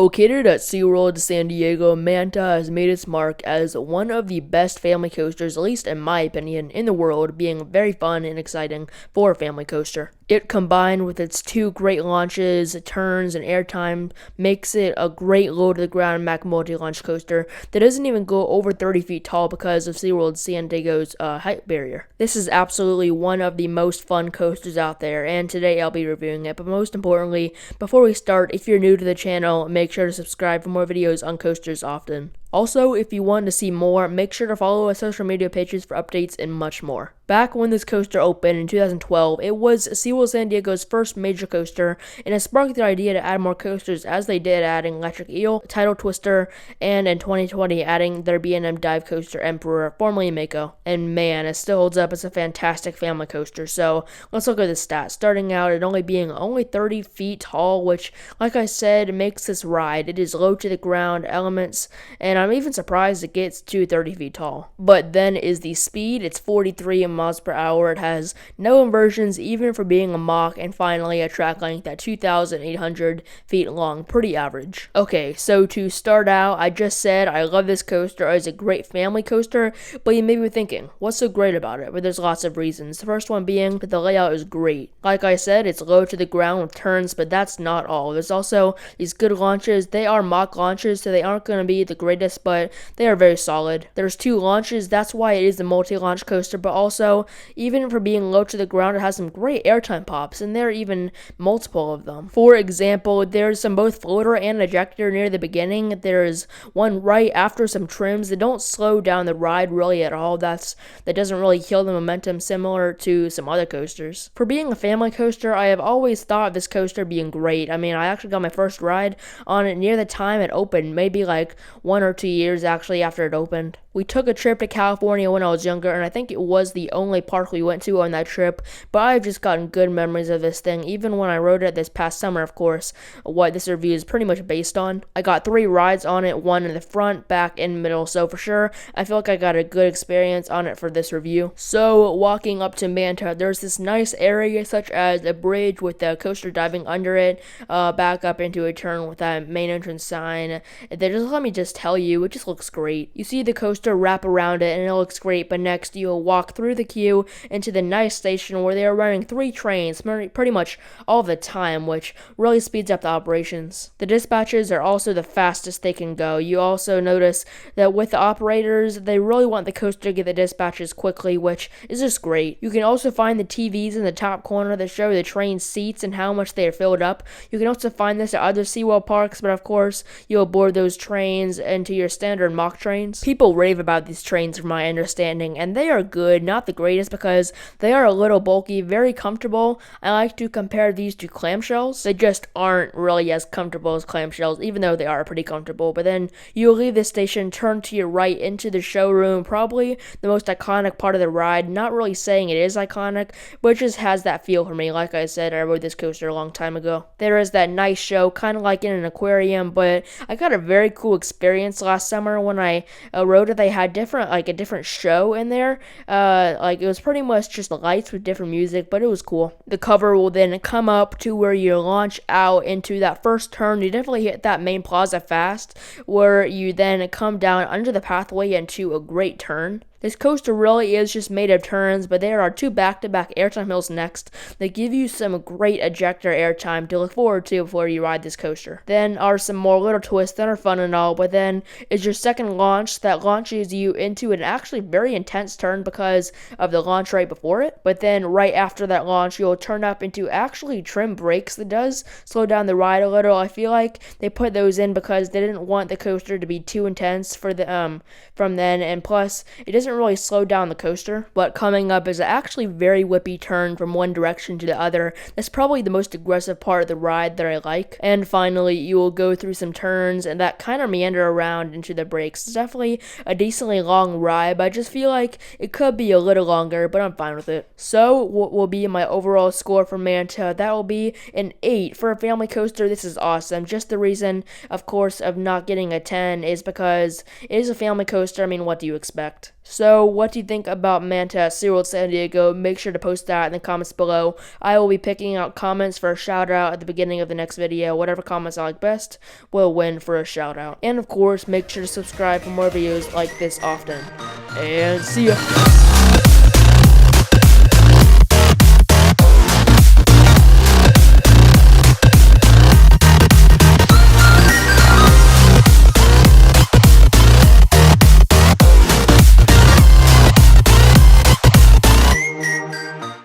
Located at SeaWorld San Diego, Manta has made its mark as one of the best family coasters, at least in my opinion, in the world, being very fun and exciting for a family coaster. It, combined with its two great launches, turns, and airtime, makes it a great low-to-the-ground MACK multi-launch coaster that doesn't even go over 30 feet tall because of SeaWorld San Diego's height barrier. This is absolutely one of the most fun coasters out there, and today I'll be reviewing it. But most importantly, before we start, if you're new to the channel, make sure to subscribe for more videos on coasters often. Also, if you want to see more, make sure to follow our social media pages for updates and much more. Back when this coaster opened in 2012, it was SeaWorld San Diego's first major coaster, and it sparked the idea to add more coasters, as they did, adding Electric Eel, Tidal Twister, and in 2020 adding their B&M dive coaster Emperor, formerly Mako. And man, it still holds up as a fantastic family coaster. So let's look at the stats. Starting out at being only 30 feet tall, which, like I said, makes this ride. It is low to the ground elements, and I'm even surprised it gets to 30 feet tall. But then is the speed. It's 43 miles per hour. It has no inversions, even for being a MACK, and finally a track length at 2,800 feet long. Pretty average. Okay, so to start out, I just said I love this coaster as a great family coaster, but you may be thinking, what's so great about it? But there's lots of reasons. The first one being that the layout is great. Like I said, it's low to the ground with turns, but that's not all. There's also these good launches. They are MACK launches, so they aren't going to be the greatest, but they are very solid. There's two launches, that's why it is a multi-launch coaster, but also, even for being low to the ground, it has some great airtime pops, and there are even multiple of them. For example, there's some both floater and ejector near the beginning. There's one right after some trims that don't slow down the ride really at all. That doesn't really kill the momentum, similar to some other coasters. For being a family coaster, I have always thought of this coaster being great. I mean, I actually got my first ride on it near the time it opened, maybe like 1 or 2 years actually after it opened. We took a trip to California when I was younger, and I think it was the only park we went to on that trip, but I've just gotten good memories of this thing, even when I rode it this past summer, of course, what this review is pretty much based on. I got 3 rides on it, one in the front, back, and middle, so for sure, I feel like I got a good experience on it for this review. So, walking up to Manta, there's this nice area such as a bridge with the coaster diving under it, back up into a turn with that main entrance sign. Let me just tell you, it just looks great. You see the coaster wrap around it and it looks great, but next you'll walk through the queue into the nice station where they are running 3 trains pretty much all the time, which really speeds up the operations. The dispatches are also the fastest they can go. You also notice that with the operators, they really want the coaster to get the dispatches quickly, which is just great. You can also find the TVs in the top corner that show the train seats and how much they are filled up. You can also find this at other SeaWorld parks, but of course, you'll board those trains into your standard MACK trains. People rave about these trains from my understanding, and they are good, not the greatest, because they are a little bulky, very comfortable. I like to compare these to clamshells. They just aren't really as comfortable as clamshells, even though they are pretty comfortable. But then you'll leave the station, turn to your right into the showroom, probably the most iconic part of the ride. Not really saying it is iconic, but it just has that feel for me. Like I said, I rode this coaster a long time ago. There is that nice show, kind of like in an aquarium, but I got a very cool experience last summer when I rode it. They had a different show in there. It was pretty much just lights with different music, but it was cool. The cover will then come up to where you launch out into that first turn. You definitely hit that main plaza fast, where you then come down under the pathway into a great turn. This coaster really is just made of turns, but there are 2 back-to-back airtime hills next that give you some great ejector airtime to look forward to before you ride this coaster. Then are some more little twists that are fun and all, but then is your second launch that launches you into an actually very intense turn because of the launch right before it. But then right after that launch, you'll turn up into actually trim brakes that does slow down the ride a little. I feel like they put those in because they didn't want the coaster to be too intense for the from then, and plus it doesn't really slow down the coaster. But coming up is an actually very whippy turn from one direction to the other. That's probably the most aggressive part of the ride that I like. And finally, you will go through some turns and that kind of meander around into the brakes. It's definitely a decently long ride, but I just feel like it could be a little longer, but I'm fine with it. So what will be my overall score for Manta? That will be an 8. For a family coaster, this is awesome. Just the reason, of course, of not getting a 10 is because it is a family coaster. I mean, what do you expect? So, what do you think about Manta at SeaWorld San Diego? Make sure to post that in the comments below. I will be picking out comments for a shout out at the beginning of the next video. Whatever comments I like best will win for a shout out. And of course, make sure to subscribe for more videos like this often. And see ya!